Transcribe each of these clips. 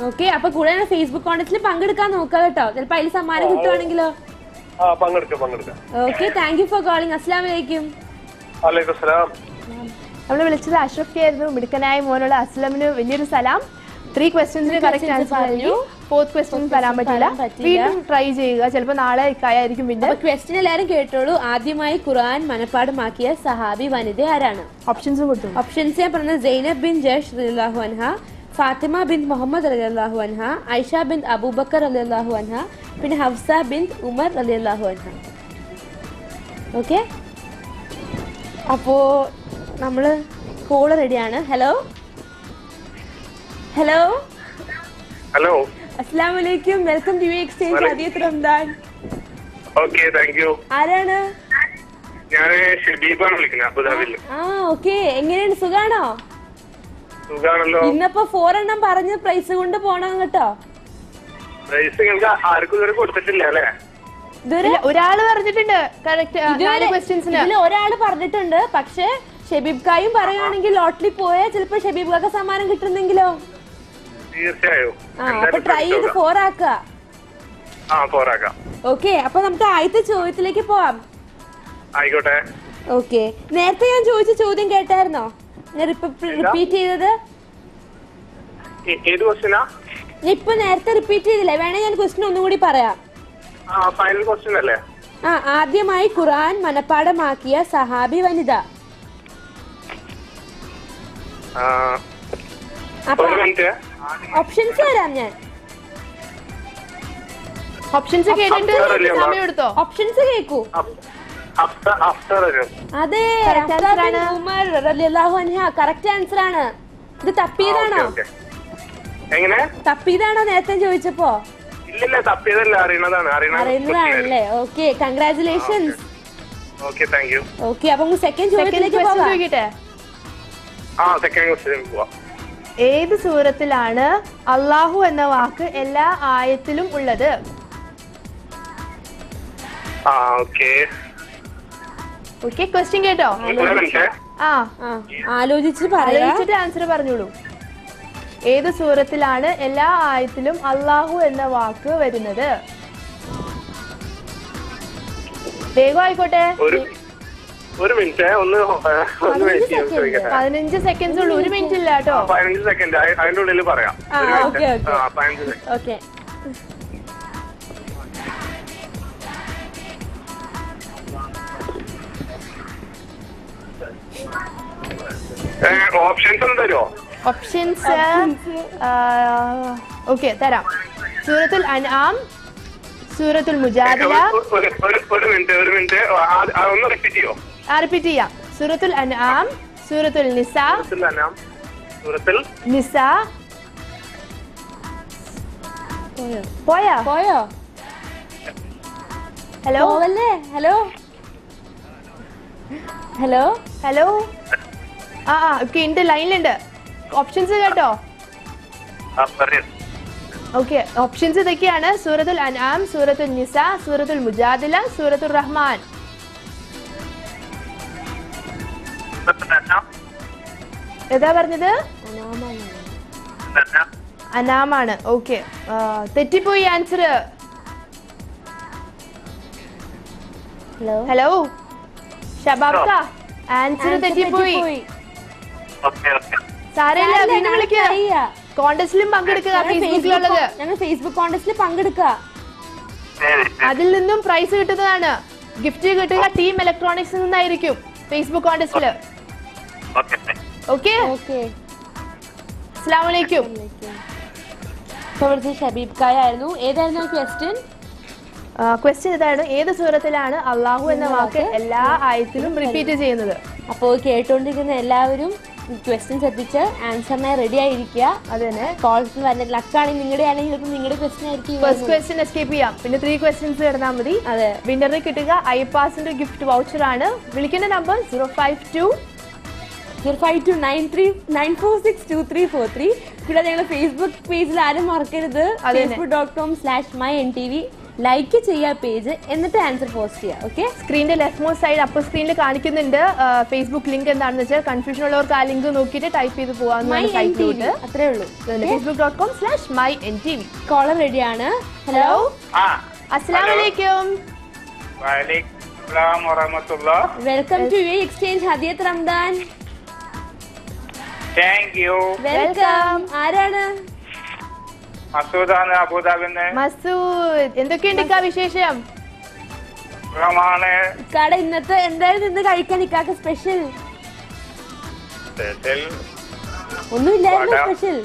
Okay, അപ്പൊ കൂടെ Facebook കോൺടെസ്റ്റിൽ പങ്കെടുക്കാൻ നോക്കാം കേട്ടോ. ചിലപ്പോ അതിൽ സമ്മാനം കിട്ടുവാണെങ്കിലോ? Okay, thank you for calling. അസ്സലാമു അലൈക്കും. നമ്മൾ വിളിച്ചത് അഷ്റഫ് ആയിരുന്നു. മിടുക്കനായ മോനുള്ള അസ്ലമിന് വലിയൊരു സലാം. 3 ക്വസ്റ്റ്യൻസിന് കറക്റ്റ് ആൻസർ പറഞ്ഞു. 4th ക്വസ്റ്റ്യൻ തരാൻ പറ്റില്ല. വീണ്ടും ട്രൈ ചെയ്യുക, ചിലപ്പോൾ നാളെ ഇക്കായായിരിക്കും. പിന്നെ ക്വസ്റ്റ്യൻ എല്ലാവരും കേട്ടോളൂ. ആദ്യമായി ഖുർആൻ മനഃപ്പാഠമാക്കിയ സഹാബി വനിത ആരാണ്? ഓപ്ഷൻസും കൊടുത്തു. ഓപ്ഷൻസ് ഞാൻ പറഞ്ഞത് സൈനബ് ബിൻ ജഷ് റളിയല്ലാഹു അൻഹ, ഫാത്തിമ ബിൻ മുഹമ്മദ് റളിയല്ലാഹു അൻഹ, ഐഷ ബിൻ അബൂബക്കർ റളിയല്ലാഹു അൻഹ, പിന്നെ ഹഫ്സ ബിൻ ഉമർ റളിയല്ലാഹു അൻഹ. ഓക്കെ, അപ്പോ നമ്മള് കോള് റെഡിയാണ്. ഹലോ ഹലോ ഹലോ, അസ്സലാമു അലൈക്കും. വെൽക്കം ടു എക്സ്ചേഞ്ച് ആദിയത് റംദാൻ. Okay, thank you. ആരാണ്? ഞാൻ ഷബീബാണ് വിളിക്കുന്നത്, അബുദാബിയിൽ. ഓക്കെ, എങ്ങനെയാണ്? സുഖാണോ? സുഖാണല്ലോ. ഇന്നപ്പോ 4 എണ്ണം പറഞ്ഞ് പ്രൈസ് കൊണ്ട് പോണം കേട്ടോ. പ്രൈസ് നിങ്ങൾക്ക് ആർക്കും ഇതുവരെ കൊടുത്തിട്ടില്ല അല്ലേ? ഒരാള് പറഞ്ഞിട്ടുണ്ട് കറക്റ്റ്. ഒരാള് പറഞ്ഞിട്ടുണ്ട്. പക്ഷെ ഷബീബ് കായും പറയുകയാണെങ്കിൽ ലോട്ടറി പോയാൽ ചിലപ്പോ ഷബീബ് കാക്ക് സമ്മാനം കിട്ടുന്നെങ്കിലോ? തീർച്ചയായും. അപ്പൊ ട്രൈ ചെയ്ത് 4 ആക്കാം. ഓക്കെ, അപ്പൊ നമുക്ക് ആദ്യത്തെ ചോദ്യത്തിലേക്ക് പോവാം. ആയിക്കോട്ടെ. ഓക്കെ, നേരത്തെ ഞാൻ ചോദിച്ച ചോദ്യം കേട്ടായിരുന്നോ? ഞാൻ റിപ്പീറ്റ് ചെയ്തത് ഏത് ക്വസ്റ്റ്യനാ? ഇപ്പൊ നേരത്തെ റിപ്പീറ്റ് ചെയ്തില്ലേ? വേണേ ഞാൻ ക്വസ്റ്റ്യൻ ഒന്നും കൂടി പറയാം. ഫൈനൽ ക്വസ്റ്റ്യൻ അല്ലേ? ആദ്യമായി ഖുർആൻ മനഃപ്പാഠമാക്കിയ സഹാബി വനിത. ഓപ്ഷൻസ് തരാം ഞാൻ. ഓപ്ഷൻസ് കേട്ടിട്ട് സമയം എടുത്തോ? ഓപ്ഷൻസ് കേക്കൂ. അതെ, ഉമർ റളിയല്ലാഹു അൻഹ കറക്റ്റ് ആൻസർ ആണ്. ഇത് തപ്പിയതാണോ? തപ്പിയതാണോ നേരത്തെ ചോദിച്ചപ്പോ? അറിയുന്നതാണല്ലേ? Okay, congratulations. ഓക്കെ, അപ്പൊ സെക്കൻഡ് ചോദ്യത്തിലേക്ക് ചോദിക്കട്ടെ. ഏത് സൂറത്തിലാണ് അള്ളാഹു എന്ന വാക്ക് എല്ലാ ആയത്തിലും ഉള്ളത്? ഓക്കെ, ക്വസ്റ്റ്യൻ കേട്ടോ? ആലോചിച്ചിട്ട് ആൻസർ പറഞ്ഞോളൂ. ഏത് സൂറത്തിലാണ് എല്ലാ ആയത്തിലും അള്ളാഹു എന്ന വാക്ക് വരുന്നത്? വേഗം ആയിക്കോട്ടെ. 15 സെക്കൻഡ്സ് ഉള്ളൂ. 1 മിനിറ്റ് ഇല്ല കേട്ടോ. 15 സെക്കൻഡ് അതിന്റെ ഉള്ളിൽ പറയാം. ഓക്കെ, ഓപ്ഷൻസ് ഒന്ന് തരുമോ? ഓപ്ഷൻസ് ഓക്കെ തരാം. സൂറത്തുൽ അൻആം, സൂറത്തുൽ മുജാദില. ഒരു മിനിറ്റ് ഒന്ന് റിപ്പീറ്റ് ചെയ്യോ? റിപ്പീറ്റ് ചെയ്യാം. സൂറത്തുൽ അൻആം, സൂറത്തുൽ നിസാ. പോയോ? Hello hello hello hello okay, ഉണ്ട്, ലൈനിലുണ്ട്. ഓപ്ഷൻസ് കേട്ടോ? ഓക്കെ, ഓപ്ഷൻസ് ഇതൊക്കെയാണ്: സൂറത്തുൽ അൻആം, സൂറത്തുൽ നിസാ, സൂറത്തുൽ മുജാദില, സൂറത്തുൽ റഹ്മാൻ. ഏതാ പറഞ്ഞത്? അനാമാണ്. ഓക്കെ, തെറ്റിപ്പോയി ആൻസർ. ഹലോ ഷബാബ്ക, ആൻസർ തെറ്റിപ്പോയി. സാരമില്ല, വീണ്ടും വിളിക്കുക. കോൺടെസ്റ്റിലും പങ്കെടുക്കുക. ഞങ്ങൾ ഫേസ്ബുക്ക് കോൺടെസ്റ്റിൽ പങ്കെടുക്കുക. അതിൽ നിന്നും പ്രൈസ് കിട്ടുന്നതാണ്. ഗിഫ്റ്റ് കിട്ടുക ടീം ഇലക്ട്രോണിക്സിൽ നിന്നായിരിക്കും ഫേസ്ബുക്ക് കോൺടെസ്റ്റില്. ഓക്കെ, അസ്സലാമു അലൈക്കും. ഷബീബ് കായായിരുന്നു. ഏതായിരുന്നു ക്വസ്റ്റ്യൻ? ക്വസ്റ്റ്യൻ ഇതാണ്: ഏത് സൂറത്തിലാണ് അള്ളാഹു എന്ന വാക്ക് എല്ലാ ആയത്തിലും റിപ്പീറ്റ് ചെയ്യുന്നത്? അപ്പോൾ കേട്ടുകൊണ്ടിരിക്കുന്ന എല്ലാവരും ക്വസ്റ്റ്യൻ ശ്രദ്ധിച്ച് ആൻസറിനായി റെഡി ആയിരിക്കുക. അത് തന്നെ, കോൾസ് വരുന്ന ലക്കാണെങ്കിൽ നിങ്ങളുടെ ആണെങ്കിൽ നിങ്ങളുടെ ക്വസ്റ്റ്യൻ ആയിരിക്കും. ഫസ്റ്റ് ക്വസ്റ്റ്യൻ എസ്കേപ്പ് ചെയ്യാം. പിന്നെ 3 ക്വസ്റ്റ്യൻസ് കിടന്നാൽ മതി. അതെ, വിന്നറിന് കിട്ടുക ഐപാസിന്റെ ഗിഫ്റ്റ് വൗച്ചർ ആണ്. വിളിക്കേണ്ട നമ്പർ 05293462343. കൂടാതെ ഞങ്ങളുടെ ഫേസ്ബുക്ക് പേജിൽ ആരും മറക്കരുത്. facebook.com/myntv ലൈക്ക് ചെയ്യുക പേജ്, എന്നിട്ട് ആൻസർ പോസ്റ്റ് ചെയ്യുക. ഓക്കെ, സ്ക്രീനിന്റെ ലെഫ്റ്റ് മോസ്റ്റ് സൈഡ് അപ്പർ സ്ക്രീനിൽ കാണിക്കുന്നുണ്ട് ഫേസ്ബുക്ക് ലിങ്ക്. എന്താണെന്ന് വെച്ചാൽ കൺഫ്യൂഷൻ ഉള്ളവർക്ക് ആ ലിങ്ക് നോക്കിയിട്ട് ടൈപ്പ് ചെയ്ത് പോകാവുന്ന സൈറ്റിലോട്ട്. അത്രേ ഉള്ളൂ. facebook.com/myntv. കോളർ റെഡിയാണ്. ഹലോ, ആ അസ്സലാമു അലൈക്കും. വലൈക്കും അസ്സലാം വറഹ്മത്തുള്ളാഹ്. വെൽക്കം ടു യു എക്സ്ചേഞ്ച് ഹദിയത്ത് റംദാൻ. Thank you. വെൽക്കം. ആരാണ്? മസൂദാണ് അബുദാബിന്ന്. മസൂദ്, എന്തൊക്കെയുണ്ട് ഇക്കാ വിശേഷം? റഹ്മാനെ കട ഇന്നത്തെ എന്തായാലും ഇന്ന് കഴിക്കാൻ ഇക്കാക്ക് സ്പെഷ്യൽ സ്പെഷ്യൽ ഒന്നുമില്ലായിരുന്നു. വട. സ്പെഷ്യൽ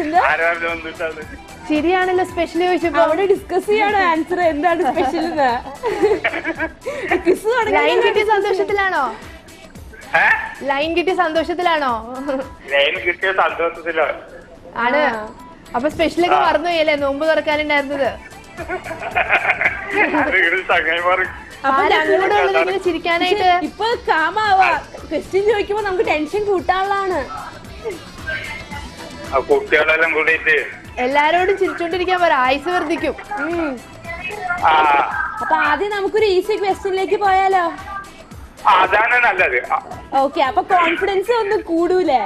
ഉണ്ട്. ആരാണ് വന്നിട്ടത്? ശരിയാണല്ലോ, സ്പെഷ്യൽ ചോദിച്ചപ്പോ അവിടെ ഡിസ്കസ് ചെയ്യണം ആൻസർ എന്താണ് സ്പെഷ്യൽ. ലൈൻ കിട്ടിയ സന്തോഷത്തിലാണോ? ഏ? ലൈൻ കിട്ടിയ സന്തോഷത്തിലാണോ? ലൈൻ കിട്ടിയ സന്തോഷത്തിലാണ്. ആണ്. അപ്പൊ സ്പെഷ്യലൊക്കെ മറന്നു പോയല്ലേ നോമ്പ് തുറക്കാനുണ്ടായിരുന്നത്? ചങ്ങായിമാർ ആരാ കൂടെ ഉള്ളത് ഇങ്ങനെ ചിരിക്കാനായിട്ട്? ഇപ്പൊ കാമാവാ. ക്വസ്റ്റ്യൻ ചോദിക്കുമ്പോ നമുക്ക് ടെൻഷൻ കൂട്ടാനുള്ളതാണ്. കുട്ടികളെല്ലാം കൂടിയിട്ട് എല്ലാരോടും ചിരിച്ചോണ്ടിരിക്കാൻ പറ, ആയുസ് വർദ്ധിക്കും. ആ അപ്പൊ ആദ്യം നമുക്കൊരു ഈസി ക്വസ്റ്റ്യനിലേക്ക് പോയാലോ? അതാണ് നല്ലത്. ഓക്കെ, അപ്പൊ കോൺഫിഡൻസ് ഒന്ന് കൂടൂലേ?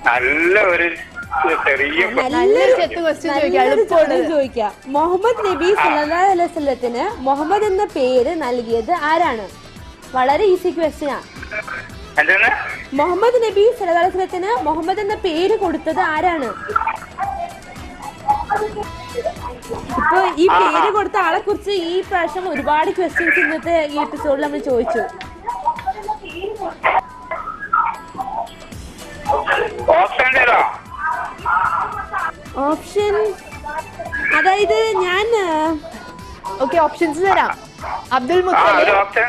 നല്ല ഒരു ചെറിയ നല്ലൊരു ചെത്ത് ക്വസ്റ്റ്യൻ ചോദിക്കാം, എളുപ്പമാണ്. ചോദിക്കാം. മുഹമ്മദ് നബി സല്ലല്ലാഹു അലൈഹി വസല്ലത്തിന് മുഹമ്മദ് എന്ന പേര് നൽകിയത് ആരാണ്? വളരെ ഈസി ക്വസ്റ്റ്യൻ ആണ്. എന്താണ്? മുഹമ്മദ് നബി സല്ലല്ലാഹു അലൈഹി വസല്ലത്തിന് മുഹമ്മദ് എന്ന പേര് കൊടുത്തത് ആരാണ്? ഇപ്പൊ ഈ പേര് കൊടുത്ത ആളെ കുറിച്ച് ഈ പ്രാവശ്യം ഒരുപാട് ക്വസ്റ്റ്യൻസ് ഇന്നത്തെ ഈ എപ്പിസോഡിൽ നമ്മൾ ചോദിച്ചു. ഓപ്ഷൻ തരോ? ഓപ്ഷൻ അതായത് ഞാൻ ഓക്കെ, ഓപ്ഷൻസ് തരാം. അബ്ദുൽ ഒരു മുത്തലിബ്, ഓപ്ഷൻ.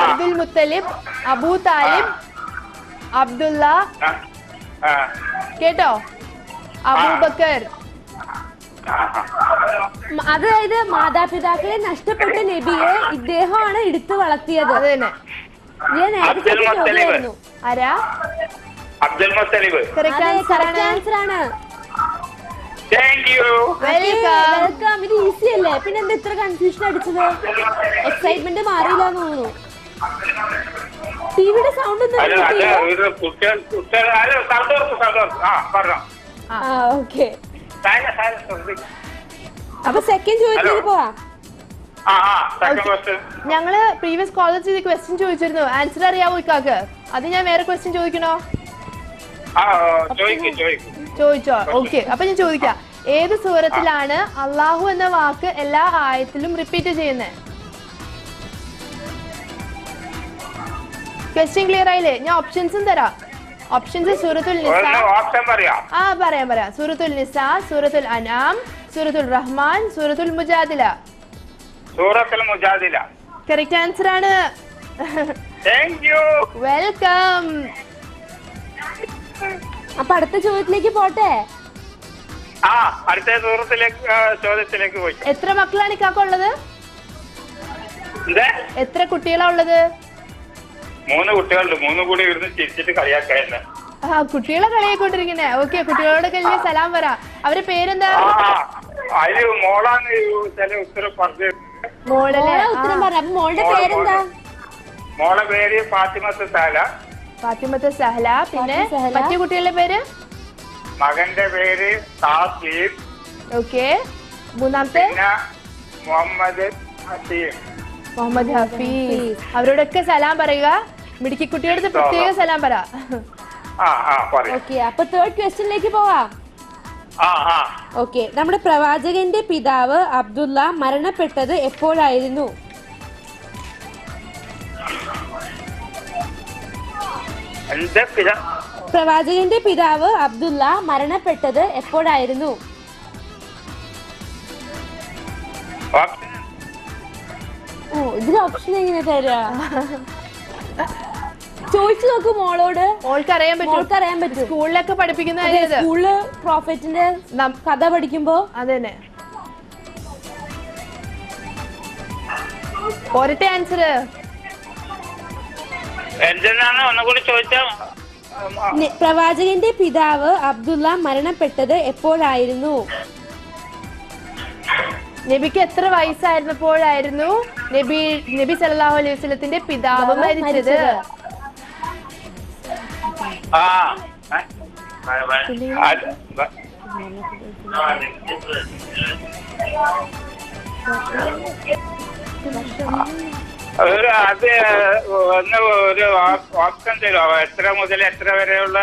അബ്ദുൽ മുത്തലിബ്, അബൂ താലിബ്, അബ്ദുള്ള, കേട്ടോ, അബൂബക്കർ. അതായത് മാതാപിതാക്കളെ നഷ്ടപ്പെട്ട നബിയെ ഇദ്ദേഹമാണ് എടുത്തു വളർത്തിയത്. അത് തന്നെ. ഞാൻ നേരത്തെ ചോദിച്ചായിരുന്നു. ആരാ? അബ്ദുൽ മുത്തലിബ്. കറക്റ്റ് ആൻസർ ആണ്. ആൻസർ ആണ്. Thank you. വെൽക്കം. വെൽക്കം. ഇത് ഈസി അല്ലേ? പിന്നെ എന്താ ഇത്ര കൺഫ്യൂഷൻ അടിച്ചത്? എക്സൈറ്റ്മെന്റ് മാറിയില്ല എന്ന് തോന്നുന്നു. ടിവിയുടെ സൗണ്ട് ഓക്കെ. അപ്പൊ സെക്കൻഡ് ചോദിച്ചിട്ട് പോവാ. ഞങ്ങള് പ്രീവിയസ് കോളർ ചെയ്ത് ക്വസ്റ്റ്യൻ ചോദിച്ചിരുന്നു, ആൻസർ അറിയാവോ ഇക്കാക്ക്? അത് ഞാൻ വേറെ ക്വസ്റ്റ്യൻ ചോദിക്കണോ? ചോദിച്ചോ? ഓക്കെ, അപ്പൊ ഞാൻ ചോദിക്കാം. ഏത് സൂറത്തിലാണ് അള്ളാഹു എന്ന വാക്ക് എല്ലാ ആയത്തിലും റിപ്പീറ്റ് ചെയ്യുന്നത്? ക്വസ്റ്റ്യൻ ക്ലിയർ ആയില്ലേ? ഞാൻ ഓപ്ഷൻസും തരാം. ഓപ്ഷൻസ് സൂറത്തുൽ നിസ. പറയാം. സൂറത്തുൽ നിസ, സൂറത്തുൽ അൻആം, സൂറത്തുൽ റഹ്മാൻ, സൂറത്തുൽ മുജാദില. കറക്റ്റ് ആൻസർ ആണ്. വെൽക്കം. അപ്പൊ അടുത്ത ചോദ്യത്തിലേക്ക് പോട്ടെ. അടുത്ത ചോദ്യത്തിലേക്ക് പോയി. എത്ര മക്കളാണ് ഇക്കാക്കുള്ളത്? എത്ര കുട്ടികളാ ഉള്ളത്? 3 കുട്ടികളുണ്ട്. 3 കൂടി ഇരുന്ന് ചിരിച്ചിട്ട് കളിയാക്കായിരുന്നു. കുട്ടികളെ കളിയാക്കൊണ്ടിരിക്കുന്നേ. ഓക്കെ, കുട്ടികളോടൊക്കെ വലിയ സലാം പറ. അവരുടെ പേരെന്താ? അതില് മോളാണ് ചില ഉത്തരം പറഞ്ഞു. ഉത്തരം പറ. അപ്പൊ മോളുടെ പേരെന്താ? മോളെ പേര് ഫാത്തിമത്ത് സഹല. ഫാത്തിമത്ത് സഹല. പിന്നെ മറ്റു കുട്ടികളുടെ പേര്? മകന്റെ പേര് താസീം. ഓക്കെ. മൂന്നാമത്തെ? മുഹമ്മദ് ഹസീം. മുഹമ്മദ് ഹഫീസ്. അവരോടൊക്കെ സലാം പറയുക. മിടുക്കി കുട്ടികളുടെ പ്രത്യേക സലാം പറ. ഓക്കെ, അപ്പൊ തേർഡ് ക്വസ്റ്റ്യനിലേക്ക് പോവാം. ഓക്കെ, നമ്മുടെ പ്രവാചകന്റെ പിതാവ് അബ്ദുള്ള മരണപ്പെട്ടത് എപ്പോഴായിരുന്നു? പ്രവാചകന്റെ പിതാവ് അബ്ദുള്ള മരണപ്പെട്ടത് എപ്പോഴായിരുന്നു? ഇതിൽ ഓപ്ഷൻ എങ്ങനെ തരാ? ചോദിച്ചു നോക്കൂ മോളോട്. മോൾക്ക് അറിയാൻ പറ്റും. സ്കൂളിലൊക്കെ പഠിപ്പിക്കുന്ന സ്കൂളില് പ്രോഫറ്റിന്റെ കഥ പഠിക്കുമ്പോ. അതന്നെ. പോരട്ടെ ആൻസർ. എന്തെന്നാണ് ഒന്നുകൂടി ചോദിച്ചാ? പ്രവാചകന്റെ പിതാവ് അബ്ദുള്ള മരണപ്പെട്ടത് എപ്പോഴായിരുന്നു? നബിക്ക് എത്ര വയസ്സായിരുന്നപ്പോഴായിരുന്നു നബി സല്ലല്ലാഹു അലൈഹി വസല്ലത്തിന്റെ പിതാവ് മരിച്ചത്? അത് ഒന്ന് ഒരു ഓപ്ഷൻ തരുമോ? എത്ര മുതൽ എത്ര വരെയുള്ള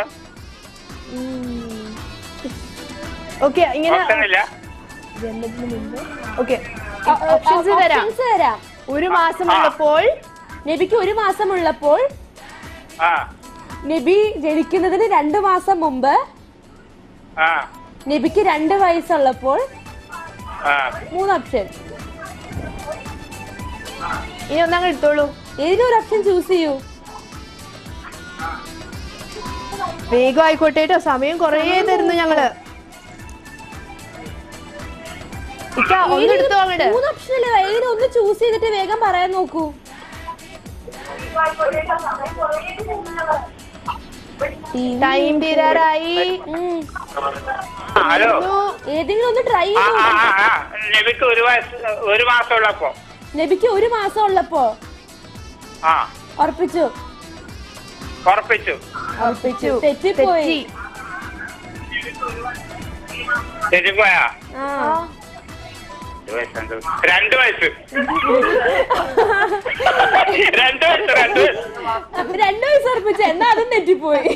ഓക്കെ ഇങ്ങനെ ഓക്കെ ഓപ്ഷൻസ് തരാം. ഒരു മാസമുള്ളപ്പോൾ നബിക്ക് ഒരു മാസമുള്ളപ്പോൾ, നബി ജനിക്കുന്നതിന് 2 മാസം മുമ്പ്, നബിക്ക് 2 വയസ്സുള്ളപ്പോൾ. 3 ഓപ്ഷൻ. ഇനി ഒന്നങ്ങ് എടുത്തോളൂ. ഏതെങ്കിലും ഒരു ഓപ്ഷൻ ചൂസ് ചെയ്യൂ. വേഗം ആയിക്കോട്ടെ കേട്ടോ, സമയം കുറേ തരുന്നു ഞങ്ങള്. ഒന്നെടുത്തോ അങ്ങോട്ട്. 3 ഓപ്ഷൻ അല്ലേ, ഏതെങ്കിലും ഒന്ന് ചൂസ് ചെയ്തിട്ട് വേഗം പറയാൻ നോക്കൂ. ടൈം തീരാറായി. ഏതെങ്കിലും ഒന്ന് ട്രൈ ചെയ്തു. നബിക്ക് ഒരു മാസം ഉള്ളപ്പോ. നബിക്ക് 1 മാസം ഉള്ളപ്പോ. ഉറപ്പിച്ചു. തെറ്റിപ്പോയി. തെറ്റിപ്പോയാ? 2 വയസ്സ്. 2 വയസ്സ് ഉറപ്പിച്ചു. എന്നാ അതും തെറ്റിപ്പോയി.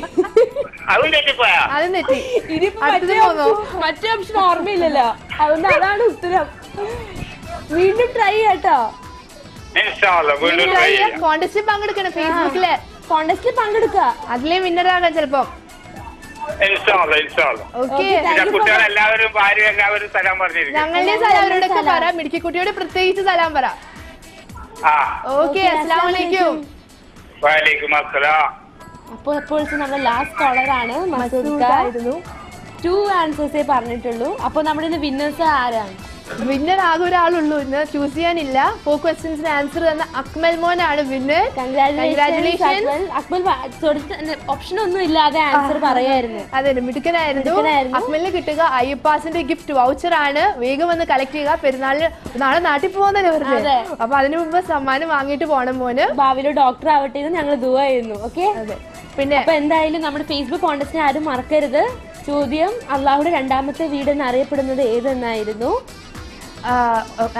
അതും തെറ്റിപ്പോയാ? അതും തെറ്റി. ഇനിയിപ്പോ മറ്റേ ഓപ്ഷൻ ഓർമ്മയില്ലല്ലോ, അതുകൊണ്ട് അതാണ് ഉത്തരം. വീണ്ടും ട്രൈ ചെയ്യാട്ടോ. കോൺടെസ്റ്റിൽ പങ്കെടുക്കണം. ഫേസ്ബുക്കില് കോൺടെസ്റ്റിൽ പങ്കെടുക്ക. അതിലെ വിന്നർ ആകാം ചിലപ്പോ. കുട്ടികളെല്ലാവരും ഭാര്യ എല്ലാവരും സലാം പറഞ്ഞിരിക്കും. ഞങ്ങളുടെ സലാം അവരോടൊക്കെ പറ. മിടുക്കിക്കുട്ടിയോട് പ്രത്യേകിച്ച് സലാം പറ. ഓക്കെ, അസ്സലാമു അലൈക്കും. വഅലൈക്കും അസ്സലാം. അപ്പോൾ നമ്മുടെ ലാസ്റ്റ് കോളർ ആണ് മസൂദ്. 2 ആൻസേഴ്സേ പറഞ്ഞിട്ടുള്ളൂ. അപ്പൊ നമ്മുടെ ഇന്ന് വിന്നേഴ്സ് ആരാണ്? വിന്നർ ആകെ ഒരാളുള്ളൂ ഇന്ന്, ചൂസ് ചെയ്യാനില്ല. 4 ക്വസ്റ്റ്യൻസിന് ആൻസർ തന്ന അക്മൽ മോനാണ് വിന്നർ. കൺഗ്രാറ്റുലേഷൻസ്. അക്മൽ ഓപ്ഷൻ ഒന്നും ഇല്ലാതെ ആൻസർ പറയായിരുന്നു. അതെ, മിടുക്കനായിരുന്നു. അക്മലിന് കിട്ടുക അയ്യപ്പാസിന്റെ ഗിഫ്റ്റ് വൗച്ചർ ആണ്. വേഗം വന്ന് കളക്ട് ചെയ്യുക. പെരുന്നാളിന് നാളെ നാട്ടിൽ പോകുന്നല്ലേ പറഞ്ഞത്. അപ്പൊ അതിനു മുമ്പ് സമ്മാനം വാങ്ങിയിട്ട് പോണം മോന്. ഭാവിയിൽ ഡോക്ടർ ആവട്ടെ എന്ന് ഞങ്ങൾ ദുആ ചെയ്യുന്നു. ഓക്കെ, പിന്നെ അപ്പൊ എന്തായാലും നമ്മുടെ ഫേസ്ബുക്ക് കോൺടെസ്റ്റിനെ ആരും മറക്കരുത്. ചോദ്യം, അള്ളാഹുടെ 2ാമത്തെ വീട് എന്നറിയപ്പെടുന്നത് ഏതെന്നായിരുന്നു?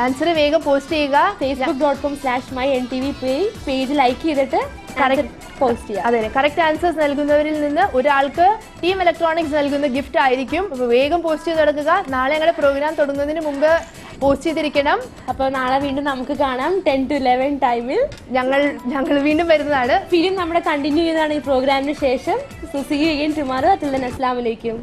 ആൻസർ വേഗം പോസ്റ്റ് ചെയ്യുക. facebook.com/myntv പേജ് ലൈക്ക് ചെയ്തിട്ട് പോസ്റ്റ് ചെയ്യുക. അതെ, കറക്റ്റ് ആൻസേഴ്സ് നൽകുന്നവരിൽ നിന്ന് ഒരാൾക്ക് ടീം ഇലക്ട്രോണിക്സ് നൽകുന്ന ഗിഫ്റ്റ് ആയിരിക്കും. അപ്പൊ വേഗം പോസ്റ്റ് ചെയ്ത് നടക്കുക. നാളെ ഞങ്ങളുടെ പ്രോഗ്രാം തുടങ്ങുന്നതിന് മുമ്പ് പോസ്റ്റ് ചെയ്തിരിക്കണം. അപ്പോൾ നാളെ വീണ്ടും നമുക്ക് കാണാം 10 to 11 ടൈമിൽ. ഞങ്ങൾ വീണ്ടും വരുന്നതാണ്. ഫിലിം നമ്മുടെ കണ്ടിന്യൂ ചെയ്യുന്നതാണ് ഈ പ്രോഗ്രാമിന് ശേഷം. So see you again tomorrow. Till then അസ്സലാമു അലൈക്കും.